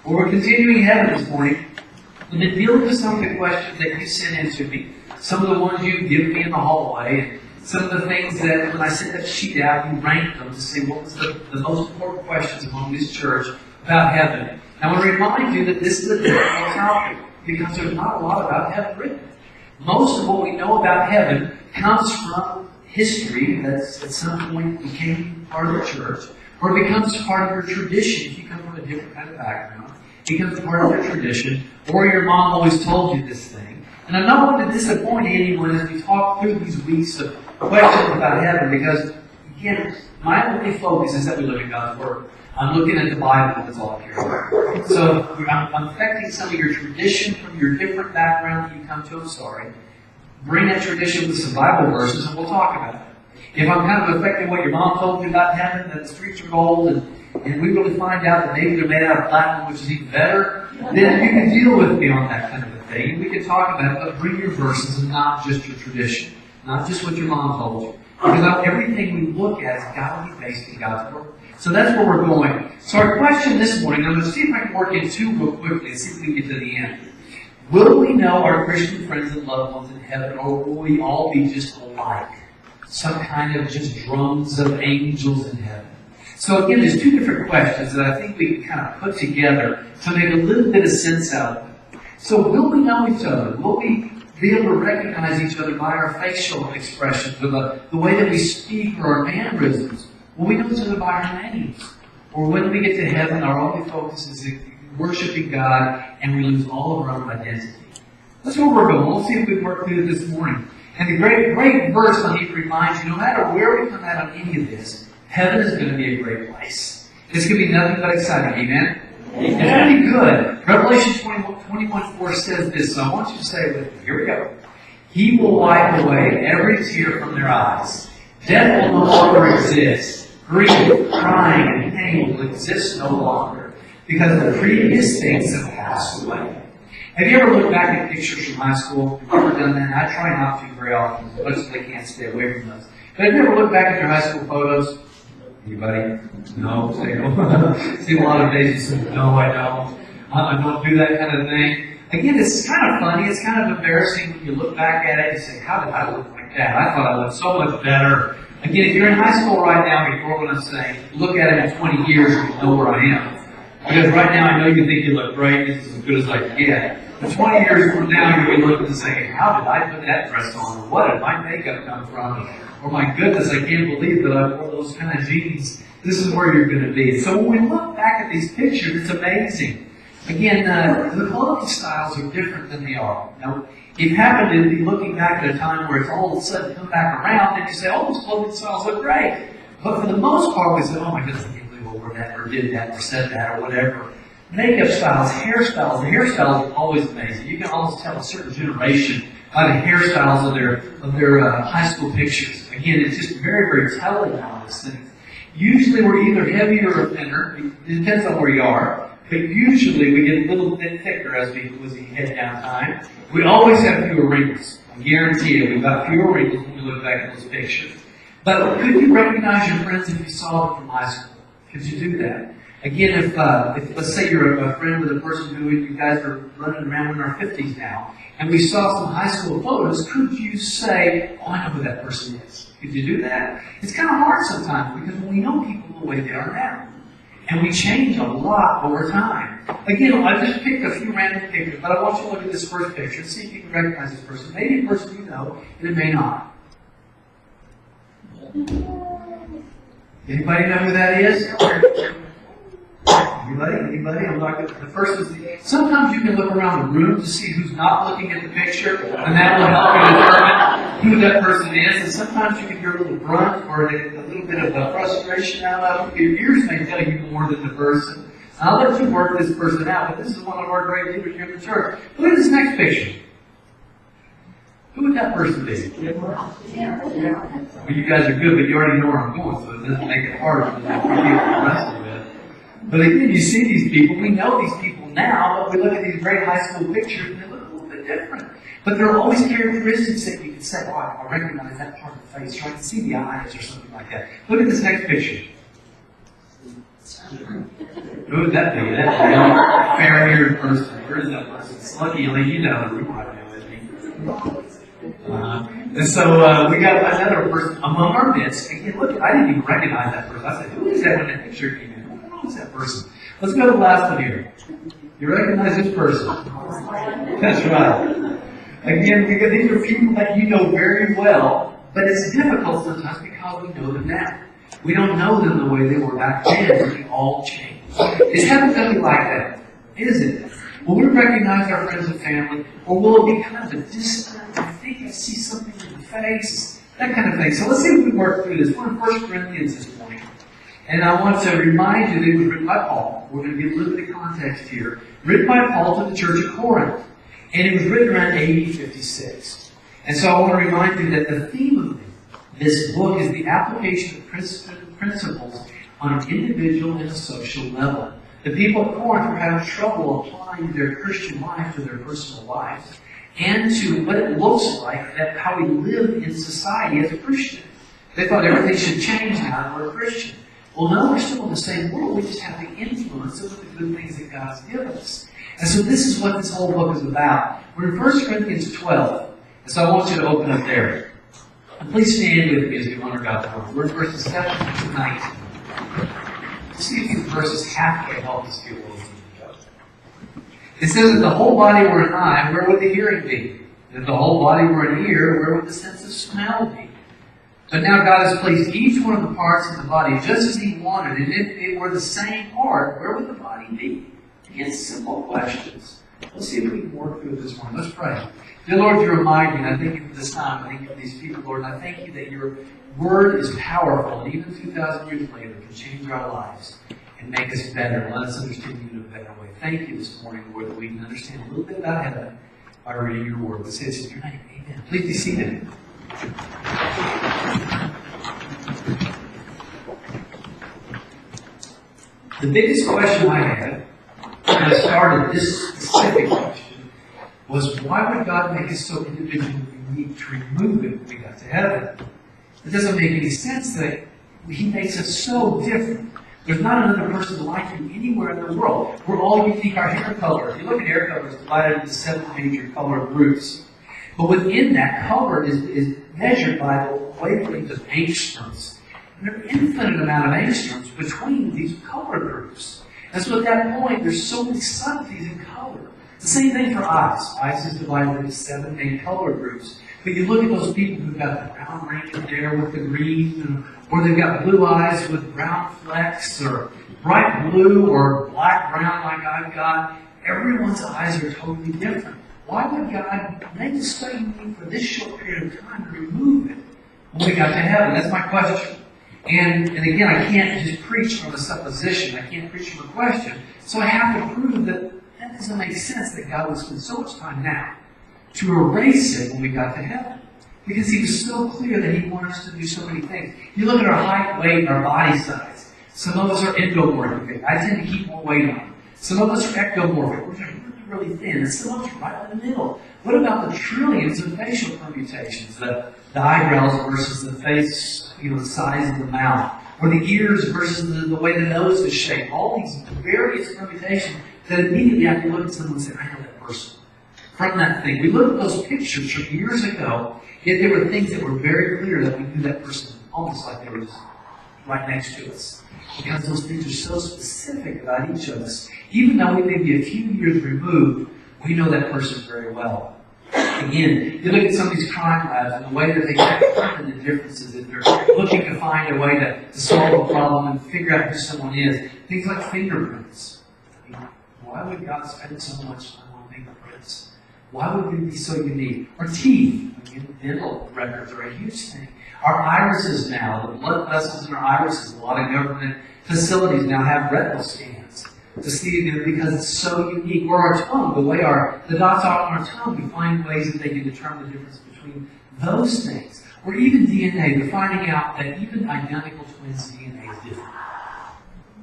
Well, we're continuing heaven this morning. We've been dealing with some of the questions that you sent in to me. Some of the ones you've given me in the hallway. And some of the things that when I sent that sheet out, you ranked them to see what was the most important questions among this church about heaven. I want to remind you that this is a difficult topic because there's not a lot about heaven written. Most of what we know about heaven comes from history that's at some point became part of the church, or it becomes part of your tradition if you come from a different kind of background. It becomes part of your tradition, or your mom always told you this thing. And I'm not going to disappoint anyone as we talk through these weeks of questions about heaven, because, again, my only focus is that we look at God's Word. I'm looking at the Bible, that's all I care about. So I'm affecting some of your tradition from your different background that you come to. I'm sorry. Bring that tradition with some Bible verses and we'll talk about it. If I'm kind of affecting what your mom told you about heaven, that the streets are gold, and we really find out that maybe they're made out of platinum, which is even better, then you can deal with me on that kind of a thing. We can talk about it, but bring your verses and not just your tradition. Not just what your mom told you. Because everything we look at has got to be based in God's Word. So that's where we're going. So our question this morning, I'm going to see if I can work in two real quickly and see if we can get to the end. Will we know our Christian friends and loved ones in heaven, or will we all be just alike? Some kind of just drums of angels in heaven. So again, there's two different questions that I think we can kind of put together to make a little bit of sense out of it. So will we know each other? Will we be able to recognize each other by our facial expressions, or the way that we speak, or our mannerisms? Will we know each other by our names? Or when we get to heaven, our only focus is worshiping God, and we lose all of our own identity? That's where we're going. We'll see if we work through it this morning. And the great verse I need to remind you, no matter where we come out on any of this, heaven is going to be a great place. It's going to be nothing but exciting. Amen? It's going to be good. Revelation 21:4 says this, so I want you to say it with me. Here we go. He will wipe away every tear from their eyes. Death will no longer exist. Grief, crying, and pain will exist no longer, because the previous things have passed away. Have you ever looked back at pictures from high school? Have you ever done that? I try not to very often, as much as I can stay away from those. But have you ever looked back at your high school photos? Anybody? No? See a lot of faces. No, I don't. I don't do that kind of thing. Again, it's kind of funny. It's kind of embarrassing when you look back at it and say, how did I look like that? I thought I looked so much better. Again, if you're in high school right now, before what I'm saying, look at it in 20 years and you know where I am. Because right now I know you think you look great. This is as good as I can get. But 20 years from now, you're going to be looking and saying, how did I put that dress on? Or what did my makeup come from? Or my goodness, I can't believe that I wore those kind of jeans. This is where you're going to be. So when we look back at these pictures, it's amazing. Again, the clothing styles are different than they are. Now, if you happen to be looking back at a time where it's all of a sudden come back around, then you say, oh, those clothing styles look great. But for the most part, we say, oh my goodness, I can't believe I wore that, or did that, or said that, or whatever. Makeup styles, hairstyles. The hairstyles are always amazing. You can almost tell a certain generation by the hairstyles of their high school pictures. Again, it's just very, very telling on this thing. Usually we're either heavier or thinner. It depends on where you are. But usually we get a little bit thicker as we head down time. We always have fewer wrinkles. I guarantee you, we've got fewer wrinkles when we look back at those pictures. But could you recognize your friends if you saw them from high school? Could you do that? Again, if let's say you're a friend with a person who you guys are running around in our 50s now, and we saw some high school photos, could you say, oh, I know who that person is? Could you do that? It's kind of hard sometimes because we know people the way they are now. And we change a lot over time. Again, I just picked a few random pictures, but I want you to look at this first picture and see if you can recognize this person. Maybe a person you know, and it may not. Anybody know who that is? Anybody? I'm not good. The first is sometimes you can look around the room to see who's not looking at the picture, and that will help you determine who that person is. And sometimes you can hear a little grunt or a little bit of frustration out of it. Your ears may tell you more than the person. I'll let you work this person out, but this is one of our great leaders here in the church. Look at this next picture. Who would that person be? Well, you guys are good, but you already know where I'm going, so it doesn't make it harder for you to get the rest of it. But again, you see these people, we know these people now, but we look at these great high school pictures and they look a little bit different. But there are always characteristics that you can say, oh, I recognize that part of the face, or I can see the eyes or something like that. Look at this next picture. Who would that be? That young, fair-haired person. Where is that person? Luckily, you know who might be with me. And so we got another person among our midst. Again, look, I didn't even recognize that person. I said, who is that when that picture came in? Who is that person? Let's go to the last one here. You recognize this person? That's right. Again, because these are people that you know very well, but it's difficult sometimes because we know them now. We don't know them the way they were back then. We all changed. It's heaven going to be like that, is it? Will we recognize our friends and family, or will it be kind of a distant, I think I see something in the face, that kind of thing. So let's see if we work through this. We're in 1 Corinthians this morning. And I want to remind you that it was written by Paul. We're going to give a little bit of context here. Written by Paul to the church of Corinth. And it was written around AD 56. And so I want to remind you that the theme of this book is the application of principles on an individual and a social level. The people at Corinth were having trouble applying their Christian life to their personal lives and to what it looks like, that how we live in society as a Christian. They thought everything should change now that we're a Christian. Well, no, we're still in the same world. We just have the influence of the good things that God's given us. And so this is what this whole book is about. We're in 1 Corinthians 12. And so I want you to open up there. And please stand with me as we honor God's word. We're in verses 7 to 19. Let's see if these verses halfway help us feel what we need to go. It says, if the whole body were an eye, where would the hearing be? If the whole body were an ear, where would the sense of smell be? But now God has placed each one of the parts in the body just as He wanted. And if it were the same part, where would the body be? Again, simple questions. Let's see if we can work through this one. Let's pray. Dear Lord, you remind me, and I thank you for this time. I thank you for these people, Lord. And I thank you that your word is powerful. And even 2,000 years later, can change our lives and make us better. And let us understand you in a better way. Thank you this morning, Lord, that we can understand a little bit about heaven by reading your word. Let's say this in your name. Amen. Please be seated. The biggest question I had when I started this specific question was, why would God make us so individually unique to remove it when we got to heaven? It doesn't make any sense that He makes us so different. There's not another person like you anywhere in the world. We're all unique. Our hair color, if you look at hair color, it's divided into 7 major color groups. But within that, color is measured by the wavelength of angstroms. And there are an infinite amount of angstroms between these color groups. And so at that point, there's so many subtleties in color. It's the same thing for eyes. Eyes is divided into 7 main color groups. But you look at those people who've got the brown ring there with the green, or they've got blue eyes with brown flecks, or bright blue, or black brown like I've got. Everyone's eyes are totally different. Why would God make us so unique for this short period of time and remove it when we got to heaven? That's my question. And again, I can't just preach from a supposition. I can't preach from a question. So I have to prove that doesn't make sense, that God would spend so much time now to erase it when we got to heaven. Because He was so clear that He wanted us to do so many things. You look at our height, weight, and our body size. Some of us are endomorphic. I tend to keep more weight on. Some of us are ectomorphic. We're really thin, and some of us right in the middle. What about the trillions of facial permutations? The eyebrows versus the face, the size of the mouth, or the ears versus the way the nose is shaped. All these various permutations that immediately I can look at someone and say, I know that person from that thing. We look at those pictures from years ago, yet there were things that were very clear that we knew that person almost like they were just right next to us. Because those things are so specific about each of us. Even though we may be a few years removed, we know that person very well. Again, you look at some of these crime labs and the way that they determine the differences, if they're looking to find a way to solve a problem and figure out who someone is. Things like fingerprints. Why would God spend so much time on fingerprints? Why would we be so unique? Our teeth. Dental records are a huge thing. Our irises now, the blood vessels in our irises, a lot of government facilities now have retinal scans to see because it's so unique. Or our tongue, the way the dots are on our tongue, we find ways that they can determine the difference between those things. Or even DNA, they're finding out that even identical twins' DNA is different.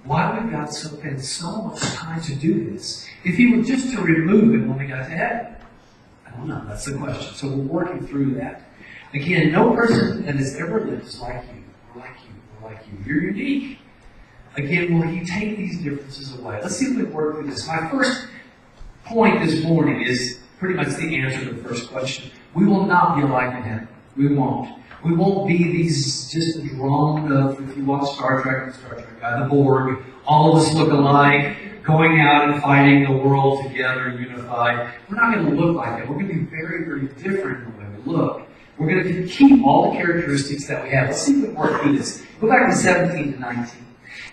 Why would God spend so much time to do this if He were just to remove it when we got to heaven? I don't know. That's the question. So we're working through that. Again, no person that has ever lived is like you, or like you, or like you. You're unique. Again, will He take these differences away? Let's see if we can work through this. My first point this morning is pretty much the answer to the first question. We will not be alike in heaven. We won't. We won't be these just drone of, if you watch Star Trek, the Borg, all of us look alike, going out and fighting the world together, unified. We're not going to look like that. We're going to be very, very different in the way we look. We're going to keep all the characteristics that we have. Let's see if we can work through this. Go back to 17 to 19.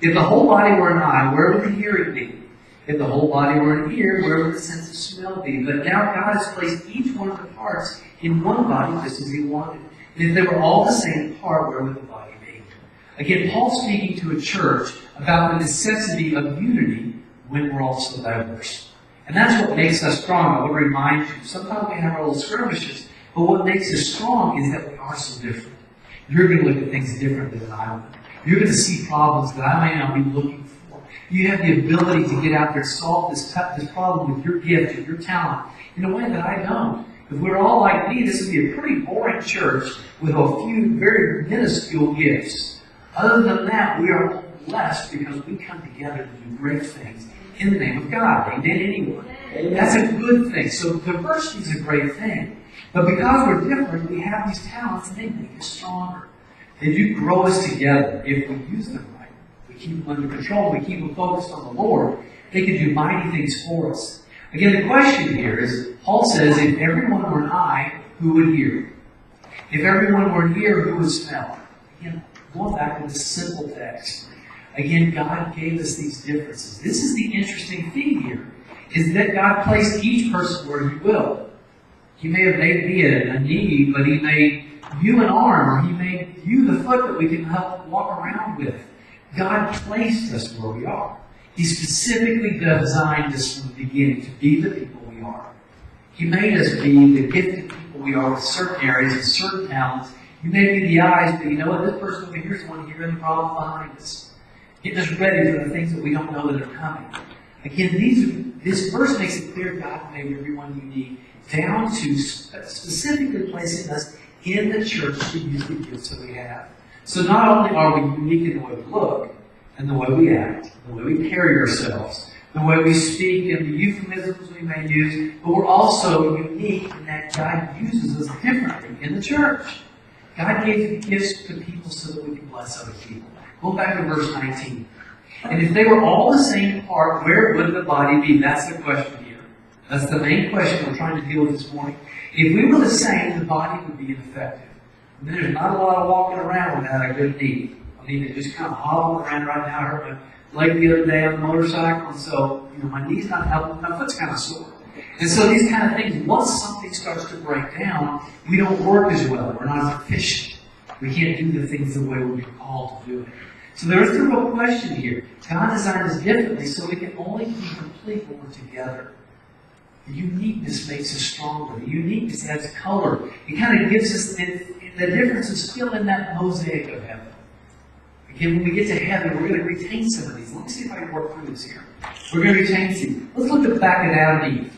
If the whole body were an eye, where would the hearing be? If the whole body were an ear, where would the sense of smell be? But now God has placed each one of the parts in one body just as He wanted. And if they were all the same part, where would the body be? Again, Paul's speaking to a church about the necessity of unity when we're all so diverse. And that's what makes us strong. I would remind you, sometimes we have our little skirmishes, but what makes us strong is that we are so different. You're going to look at things differently than I would. You're going to see problems that I may not be looking for. You have the ability to get out there and solve this problem with your gift and your talent in a way that I don't. If we're all like me, this would be a pretty boring church with a few very minuscule gifts. Other than that, we are all blessed because we come together to do great things in the name of God. Amen, anyone? That's a good thing. So diversity is a great thing. But because we're different, we have these talents and they make us stronger. They do grow us together if we use them right. We keep them under control. We keep them focused on the Lord. They can do mighty things for us. Again, the question here is, Paul says, if everyone were an eye, who would hear? If everyone were an ear, who would smell? Again, going back to this simple text. Again, God gave us these differences. This is the interesting thing here, is that God placed each person where He will. He may have made me a knee, but He made you an arm, or He made you the foot that we can help walk around with. God placed us where we are. He specifically designed us from the beginning to be the people we are. He made us be the gifted people we are with certain areas and certain talents. You may be the eyes, but you know what? This person over here is the one hearing the problem behind us. Getting us ready for the things that we don't know that are coming. Again, this verse makes it clear God made everyone unique, down to specifically placing us in the church to use the gifts that we have. So not only are we unique in the way we look, and the way we act, the way we carry ourselves, the way we speak, and the euphemisms we may use, but we're also unique in that God uses us differently in the church. God gave gifts to people so that we can bless other people. Go back to verse 19. And if they were all the same part, where would the body be? That's the question here. That's the main question we're trying to deal with this morning. If we were the same, the body would be ineffective. And there's not a lot of walking around without a good knee. I mean, it just kind of hobbling around right now. I hurt my leg the other day on the motorcycle, and so, my knee's not helping. My foot's kind of sore. And so these kind of things, once something starts to break down, we don't work as well. We're not as efficient. We can't do the things the way we're called to do it. So there is the real question here. God designed us differently so we can only be complete when we're together. The uniqueness makes us stronger. The uniqueness adds color. It kind of gives us, the difference is still in that mosaic of heaven. Again, when we get to heaven, we're going to retain some of these. Let me see if I can work through this here. We're going to retain some. Let's look back at Adam and Eve.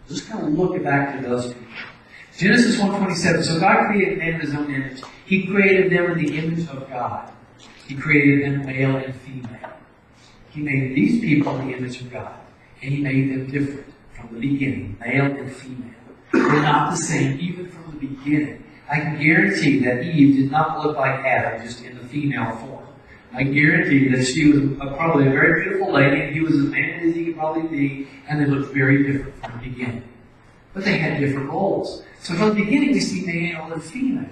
Just kind of look back to those people. Genesis 1:27. So God created man in His own image. He created them in the image of God. He created them male and female. He made these people in the image of God. And He made them different from the beginning, male and female. They're not the same even from the beginning. I can guarantee that Eve did not look like Adam, just in the female form. I guarantee that she was probably a very beautiful lady, and he was as man as he could probably be, and they looked very different from the beginning. But they had different roles. So from the beginning, we see male and female.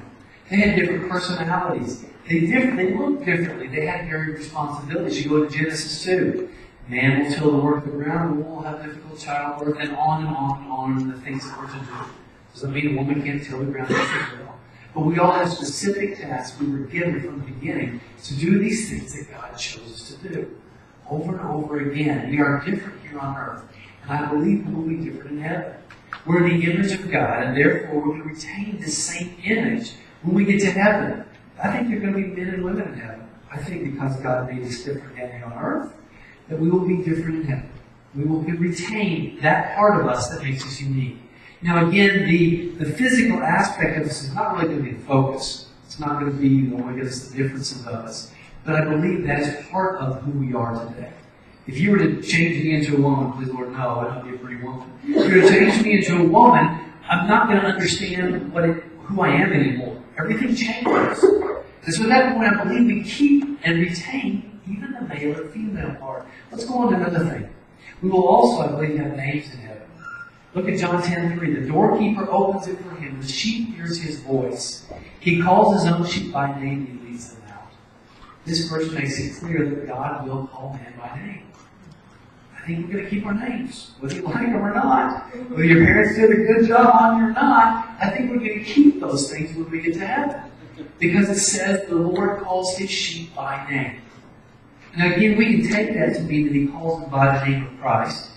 They had different personalities. They looked differently. They had varied responsibilities. You go to Genesis 2. Man will till the work of the ground, and we'll have difficult childbirth, and on and on and on, and the things that we're to do. Does that mean a woman can't till the ground as well? But we all have specific tasks we were given from the beginning to do these things that God chose us to do. Over and over again. We are different here on earth. And I believe we will be different in heaven. We're in the image of God, and therefore we're going to retain this same image when we get to heaven. I think there are going to be men and women in heaven. I think because God made us different here on earth, that we will be different in heaven. We will retain that part of us that makes us unique. Now again, the physical aspect of this is not really going to be the focus. It's not going to be what gives us the difference of us. But I believe that is part of who we are today. If you were to change me into a woman, please Lord, no, I don't be a pretty woman. If you were to change me into a woman, I'm not going to understand who I am anymore. Everything changes. And so at that point, I believe we keep and retain even the male or female part. Let's go on to another thing. We will also, I believe, have names in heaven. Look at John 10:3. The doorkeeper opens it for him. The sheep hears his voice. He calls his own sheep by name and he leads them out. This verse makes it clear that God will call man by name. I think we're going to keep our names, whether you like them or not. Whether your parents did a good job on you or not, I think we're going to keep those things when we get to heaven. Because it says the Lord calls his sheep by name. Now again, we can take that to mean that he calls them by the name of Christ.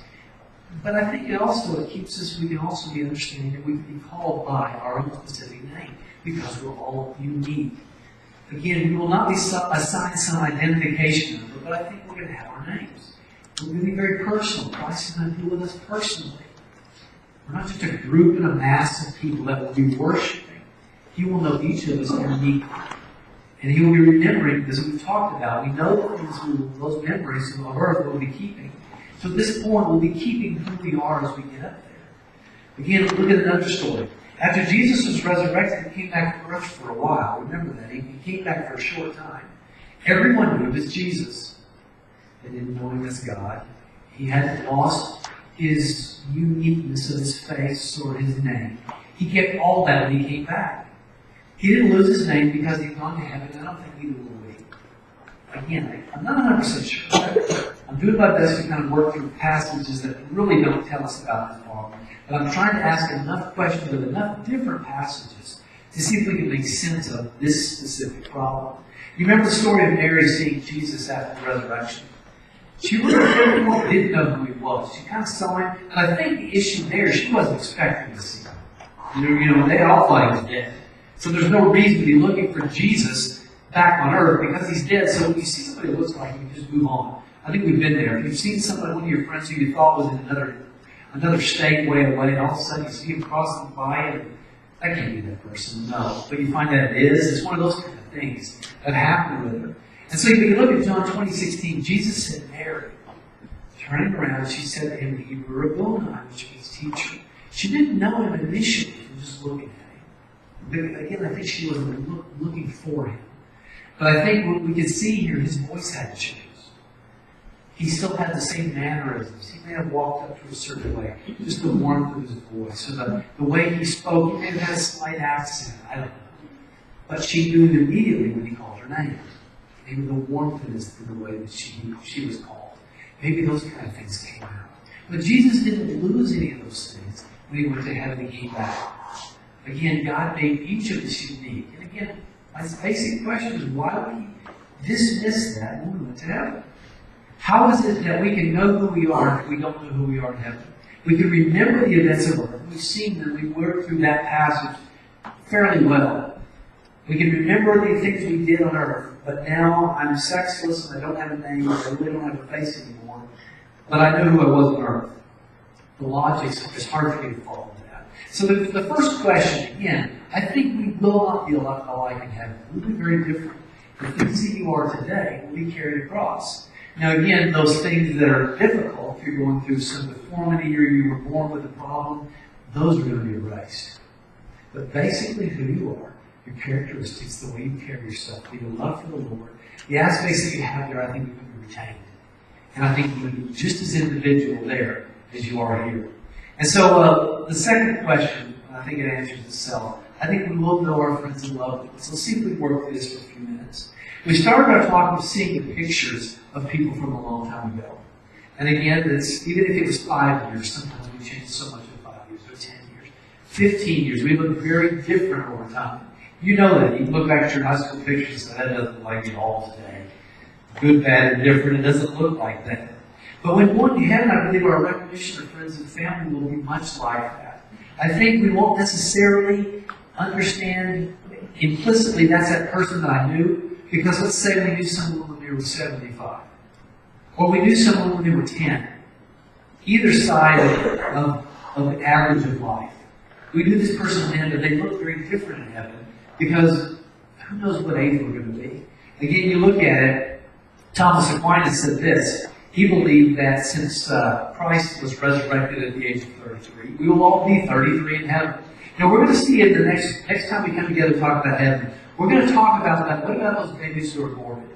But I think it keeps us, we can also be understanding that we can be called by our own specific name. Because we're all unique. Again, we will not be assigned some identification number, but I think we're going to have our names. We're going to be very personal. Christ is going to deal with us personally. We're not just a group and a mass of people that will be worshiping. He will know each of us uniquely. And he will be remembering, as we've talked about, we know those memories of earth we'll be keeping. So at this point, we'll be keeping who we are as we get up there. Again, look at another story. After Jesus was resurrected, he came back to earth for a while. Remember that. He came back for a short time. Everyone knew it was Jesus. They didn't know him as God. He hadn't lost his uniqueness of his face or his name. He kept all that when he came back. He didn't lose his name because he'd gone to heaven. I don't think either will we. Again, I'm not 100% sure. I'm doing my best to kind of work through passages that really don't tell us about this problem. But I'm trying to ask enough questions of enough different passages to see if we can make sense of this specific problem. You remember the story of Mary seeing Jesus after the resurrection? She really didn't know who he was. She kind of saw him. And I think the issue there, she wasn't expecting to see him. You know, they all thought he was dead. So there's no reason to be looking for Jesus back on earth because he's dead. So when you see somebody who looks like him, you just move on. I think we've been there. If you've seen somebody, one of your friends who you thought was in another state way away, and all of a sudden you see him crossing by, and that can't be that person. No. But you find that it is. It's one of those kind of things that happen with her. And so if you look at John 20:16, Jesus said, Mary. Turning around, she said to him in Hebrew, Rabboni, which means teacher. She didn't know him initially from just looking at him. But again, I think she was looking for him. But I think what we can see here, his voice had changed. He still had the same mannerisms. He may have walked up to a certain way. Just the warmth of his voice. Or the way he spoke. He may have had a slight accent. I don't know. But she knew him immediately when he called her name. Maybe the warmth in the way that she was called. Maybe those kind of things came out. But Jesus didn't lose any of those things when he went to heaven and came back. Again, God made each of us unique. And again, my basic question is, why would he dismiss that when we went to heaven? How is it that we can know who we are if we don't know who we are in heaven? We can remember the events of earth. We've seen them. We worked through that passage fairly well. We can remember the things we did on earth. But now I'm sexless and I don't have a name. I really don't have a face anymore. But I know who I was on earth. The logic is hard for me to follow that. So the first question, again, I think we will not be alike in heaven. We'll be very different. The things that you are today will be carried across. Now again, those things that are difficult, if you're going through some deformity or you were born with a problem, those are going to be erased. But basically who you are, your characteristics, the way you carry yourself, your love for the Lord, the aspects that you have there, I think you can be retained. And I think you will be just as individual there as you are here. And so the second question, I think it answers itself. I think we will know our friends and loved ones. Let's see if we can work through this for a few minutes. We started our talk with seeing the pictures of people from a long time ago. And again, even if it was 5 years, sometimes we change so much in 5 years, or 10 years, 15 years. We look very different over time. You know that. You can look back at your high school pictures and say, that doesn't look like it all today. Good, bad, and different. It doesn't look like that. But when one to heaven, I believe our recognition of friends and family will be much like that. I think we won't necessarily understand implicitly that's that person that I knew, because let's say we knew someone when they were 75. Or we knew someone when they were 10. Either side of the average of life. We knew this person then, but they looked very different in heaven, because who knows what age we're going to be. Again, you look at it, Thomas Aquinas said this. He believed that since Christ was resurrected at the age of 33, we will all be 33 in heaven. Now we're going to see it the next time we come together to talk about heaven. We're going to talk about that. What about those babies who are aborted?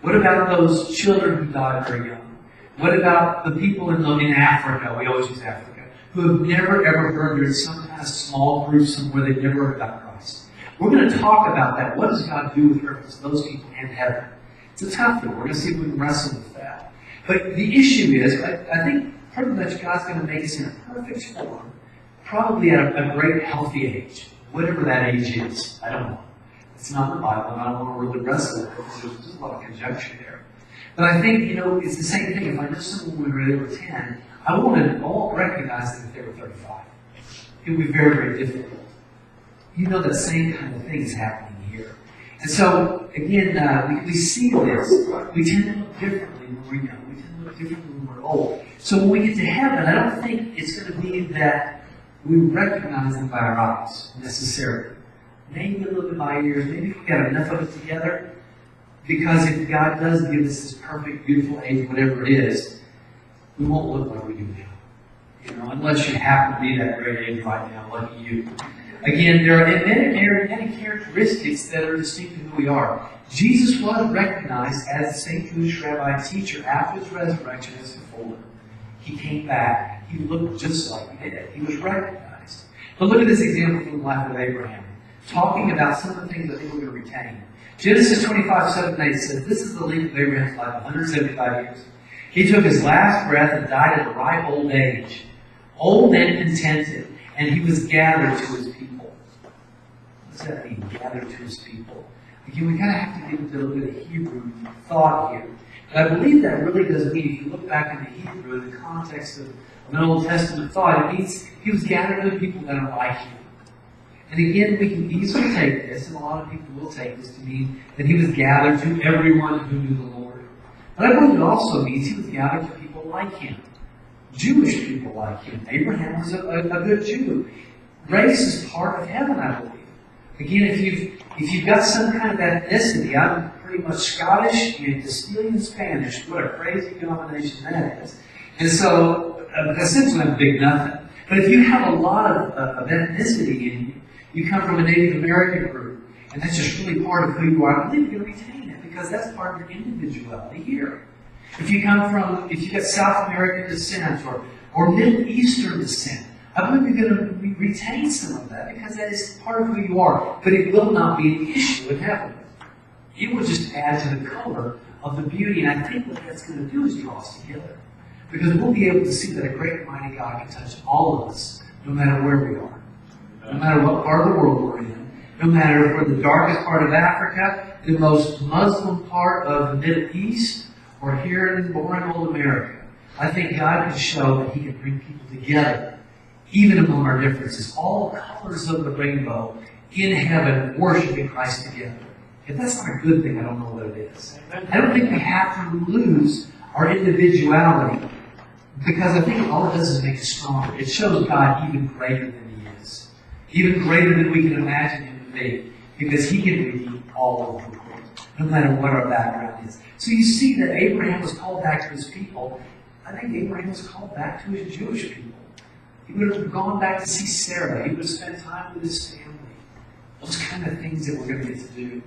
What about those children who died very young? What about the people in Africa? We always use Africa, who have never ever heard. They're in some kind of small group somewhere they've never heard about Christ. We're going to talk about that. What does God do with those people in heaven? It's a tough one. We're going to see if we can wrestle with that. But the issue is, I think pretty much God's going to make us in a perfect form, probably at a great healthy age, whatever that age is. I don't know. It's not in the Bible, and I don't want to really wrestle with it because there's just a lot of conjecture there. But I think, it's the same thing. If I know someone when they were 10, I want to all recognize them if they were 35. It would be very, very difficult. That same kind of thing is happening here. And so, again, we see this. We tend to look differently when we're young. We tend to look differently when we're old. So when we get to heaven, I don't think it's going to be that we recognize them by our eyes, necessarily. Maybe a little bit by ears. Maybe if we got enough of it together. Because if God does give us this perfect, beautiful age, whatever it is, we won't look like we do now. Unless you happen to be that great age right now, lucky you. Again, there are many characteristics that are distinct to who we are. Jesus was recognized as the same Jewish rabbi teacher after his resurrection as before. He came back. He looked just like he did. He was recognized. But look at this example from the life of Abraham, talking about some of the things that they were going to retain. Genesis 25:7-8 says, this is the length of Abraham's life, 175 years. He took his last breath and died at a ripe old age, old and contented, and he was gathered to his people. What does that mean, gathered to his people? Again, we kind of have to give a little bit of Hebrew thought here. But I believe that really does mean, if you look back into Hebrew, in the context of an Old Testament thought, it means he was gathered to the people that are like him. And again, we can easily take this, and a lot of people will take this to mean that he was gathered to everyone who knew the Lord. But I believe it also means he was gathered to people like him. Jewish people like him. Abraham was a good Jew. Race is part of heaven, I believe. Again, if you've got some kind of ethnicity, I'm pretty much Scottish and Castilian Spanish. What a crazy combination that is. And so, essentially I'm big nothing. But if you have a lot of ethnicity in you, you come from a Native American group, and that's just really part of who you are, I believe you're going to retain it, because that's part of your individuality here. If you've got South American descent or Middle Eastern descent, I believe you're going to retain some of that, because that is part of who you are. But it will not be an issue in heaven. It will just add to the color of the beauty, and I think what that's going to do is draw us together. Because we'll be able to see that a great and mighty God can touch all of us, no matter where we are. No matter what part of the world we're in. No matter if we're in the darkest part of Africa, the most Muslim part of the Middle East, or here in boring old America. I think God can show that He can bring people together, even among our differences. All colors of the rainbow in heaven, worshiping Christ together. If that's not a good thing, I don't know what it is. I don't think we have to lose our individuality, because I think all it does is make us stronger. It shows God even greater than He is. Even greater than we can imagine Him to be. Because He can redeem all of the world, no matter what our background is. So you see that Abraham was called back to his people. I think Abraham was called back to his Jewish people. He would have gone back to see Sarah. He would have spent time with his family. Those kind of things that we're going to get to do.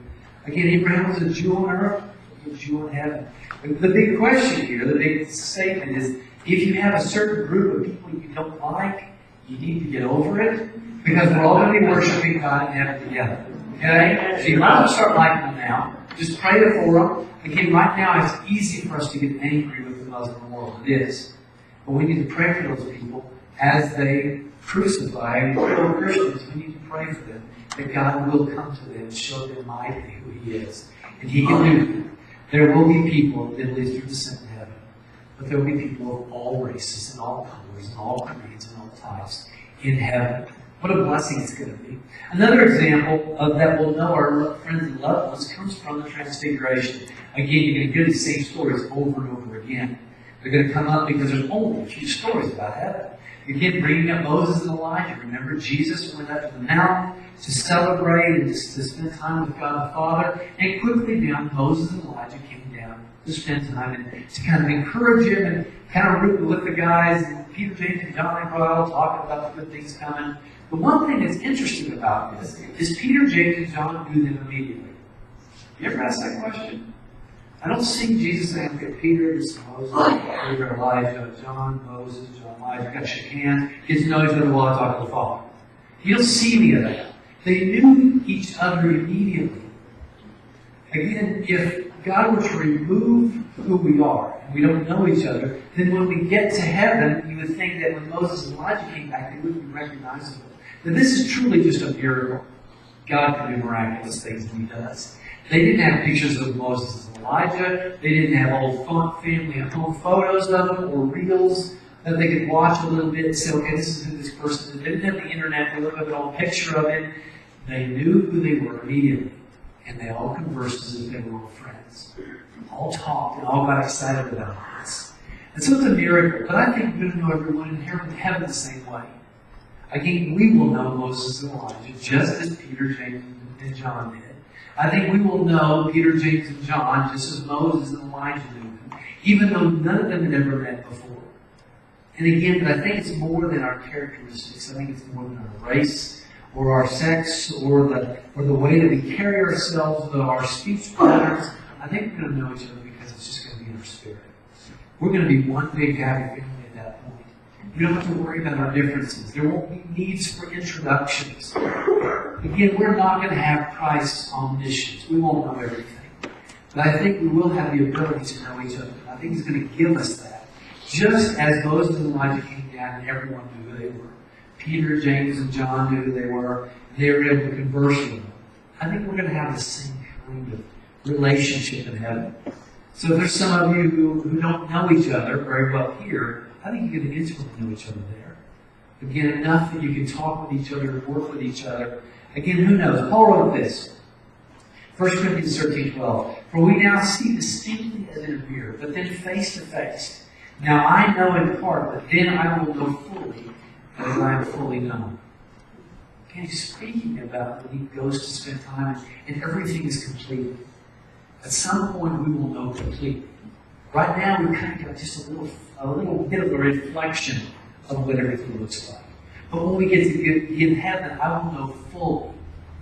Again, Abraham was a Jew on earth. He was a Jew in heaven. The big question here, the big statement is, if you have a certain group of people you don't like, you need to get over it, because we're all going to be worshiping God in heaven together. Okay? So you're not going to start liking them now. Just pray for them. Again, right now it's easy for us to get angry with the Muslim world. It is. But we need to pray for those people as they crucify and kill Christians. We need to pray for them, that God will come to them and show them mightily who He is. And He can do that. There will be people of Middle Eastern descent in heaven. But there will be people of all races and all colors and all creeds and all types in heaven. What a blessing it's going to be. Another example of that we'll know our friends and loved ones comes from the Transfiguration. Again, you're going to hear these same stories over and over again. They're going to come up because there's only a few stories about heaven. Again, bringing up Moses and Elijah. Remember, Jesus went up to the mountain to celebrate and to spend time with God the Father. And quickly down, Moses and Elijah came down to spend time and to kind of encourage him and kind of root with the guys. And Peter, James, and John, they brought all talking about the good things coming. The one thing that's interesting about this is Peter, James, and John do them immediately. You ever ask that question? I don't see Jesus saying, okay, Peter, this is Moses, Peter, Elijah, John, Moses, John, Elijah, got to shake hands, get to know each other while I talk to the Father. You don't see any of that. They knew each other immediately. Again, if God were to remove who we are, and we don't know each other, then when we get to heaven, you would think that when Moses and Elijah came back, they wouldn't be recognizable. But this is truly just a miracle. God can do miraculous things, and He does. They didn't have pictures of Moses and Elijah. They didn't have old family and home photos of them or reels that they could watch a little bit and say, okay, this is who this person is. They didn't have the internet. They looked up an old picture of it. They knew who they were immediately. And they all conversed as if they were old friends. All talked and all got excited about this. And so it's a miracle. But I think we're going to know everyone in heaven the same way. Again, we will know Moses and Elijah just as Peter, James, and John did. I think we will know Peter, James, and John just as Moses and Elijah knew them, even though none of them had ever met before. And again, but I think it's more than our characteristics. I think it's more than our race, or our sex, or the way that we carry ourselves, or our speech patterns. I think we're going to know each other because it's just going to be in our spirit. We're going to be one big happy family at that point. We don't have to worry about our differences. There won't be needs for introductions. Again, we're not going to have Christ's omniscience. We won't know everything. But I think we will have the ability to know each other. I think He's going to give us that. Just as Moses and Elijah came down and everyone knew who they were. Peter, James, and John knew who they were. They were able to converse with them. I think we're going to have the same kind of relationship in heaven. So if there's some of you who don't know each other very well here, I think you're going to intimately know each other there. Again, enough that you can talk with each other, work with each other. Again, who knows? Paul wrote this. 1 Corinthians 13:12. For we now see distinctly as in a mirror, but then face to face. Now I know in part, but then I will know fully, as I am fully known. Again, he's speaking about when he goes to spend time and everything is completed. At some point we will know completely. Right now we kind of got just a little bit of a reflection of what everything looks like. But when we get to in heaven, I will know fully,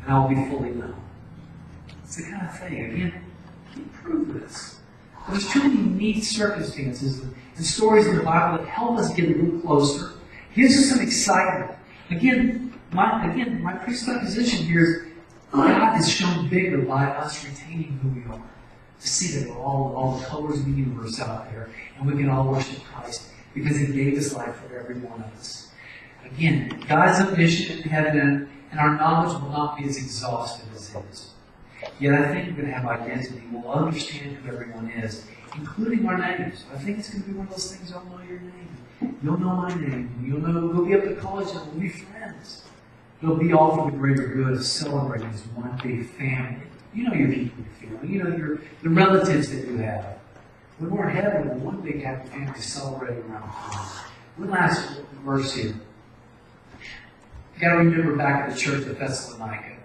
and I will be fully known. It's the kind of thing. Again, you prove this. There's too many neat circumstances and stories in the Bible that help us get a little closer. Gives us some excitement. Again, my presupposition here is God is shown bigger by us retaining who we are. To see that we're all the colors of the universe out there, and we can all worship Christ because He gave His life for every one of us. Again, God's omniscient in heaven, and our knowledge will not be as exhaustive as His. Yet I think we're going to have identity. We'll understand who everyone is, including our names. I think it's going to be one of those things, I'll know your name. You'll know my name. We'll be up to college and we'll be friends. It'll be all for the greater good of celebrating as one big family. You know your people in your family. You know the relatives that you have. When we're in heaven, we're one big happy family celebrating around Christ. One last verse here. You've got to remember back at the church of Thessalonica.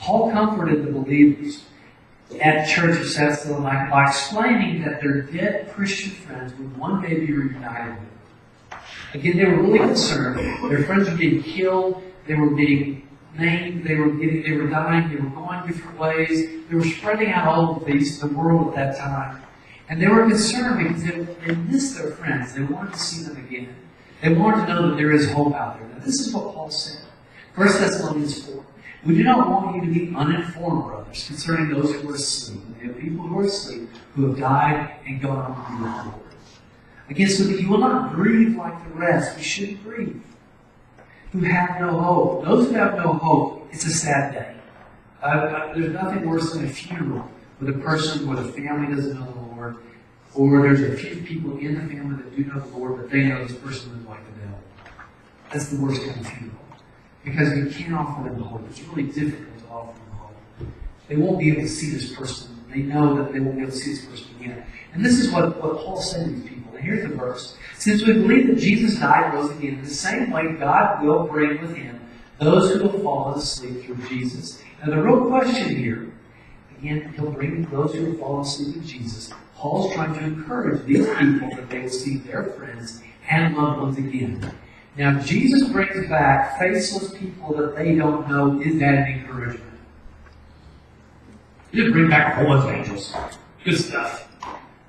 Paul comforted the believers at the church of Thessalonica by explaining that their dead Christian friends would one day be reunited with them. Again, they were really concerned. Their friends were being killed. They were being named. They were dying. They were going different ways. They were spreading out all over the world at that time. And they were concerned because they missed their friends. They wanted to see them again. They wanted to know that there is hope out there. Now, this is what Paul said. 1 Thessalonians 4. We do not want you to be uninformed, brothers, concerning those who are asleep. We have people who are asleep, who have died and gone on to be with the Lord. Again, so that you will not grieve like the rest. We shouldn't grieve. Who have no hope. Those who have no hope, it's a sad day. There's nothing worse than a funeral with a person where the family doesn't know the Lord, or there's a few people in the family that do know the Lord, but they know this person is like the devil. That's the worst kind of funeral. Because we can't offer them hope. It's really difficult to offer them hope. They won't be able to see this person They know that they won't be able to see this person again. And this is what Paul said to these people. And here's the verse. Since we believe that Jesus died and rose again, in the same way God will bring with him those who have fallen asleep through Jesus. Now the real question here, again, he'll bring those who have fallen asleep in Jesus. Paul's trying to encourage these people that they will see their friends and loved ones again. Now, if Jesus brings back faceless people that they don't know, is that an encouragement? He didn't bring back a whole bunch of angels. Good stuff.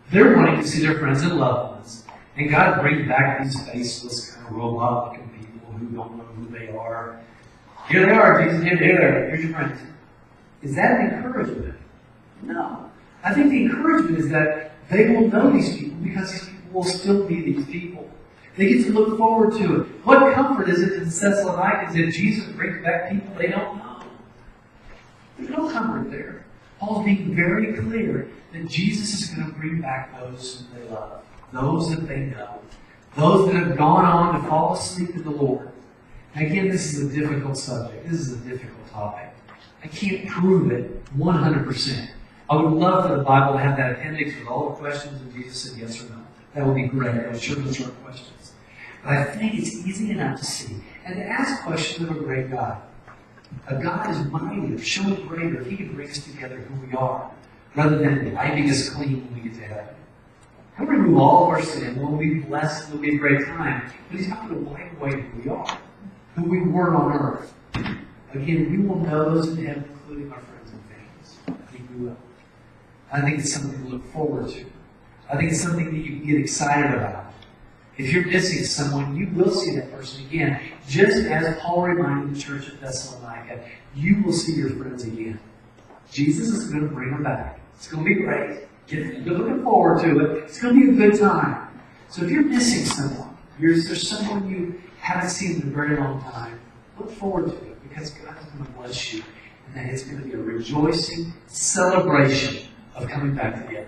They're wanting to see their friends and loved ones. And God brings back these faceless, kind of robot-looking people who don't know who they are. Here they are, Jesus. Here they are. Here's your friends. Is that an encouragement? No. I think the encouragement is that they will know these people because these people will still be these people. They get to look forward to it. What comfort is it in Thessalonica if Jesus brings back people they don't know? There's no comfort there. Paul's being very clear that Jesus is going to bring back those whom they love, those that they know, those that have gone on to fall asleep in the Lord. Again, this is a difficult subject. This is a difficult topic. I can't prove it 100%. I would love for the Bible to have that appendix with all the questions and Jesus said yes or no. That would be great. I would sure those short questions. But I think it's easy enough to see and to ask questions of a great God. A God is mighty, showing greater if He can bring us together who we are, rather than wiping us clean when we get to heaven. He'll remove all of our sin. We'll be blessed. It'll be a great time. But He's not going to wipe away who we are, who we were on earth. Again, we will know those in heaven, including our friends and families. I think we will. I think it's something to look forward to. I think it's something that you can get excited about. If you're missing someone, you will see that person again. Just as Paul reminded the church at Thessalonica, you will see your friends again. Jesus is going to bring them back. It's going to be great. You're looking forward to it. It's going to be a good time. So if you're missing someone, there's someone you haven't seen in a very long time, look forward to it because God is going to bless you. And that it's going to be a rejoicing celebration of coming back together.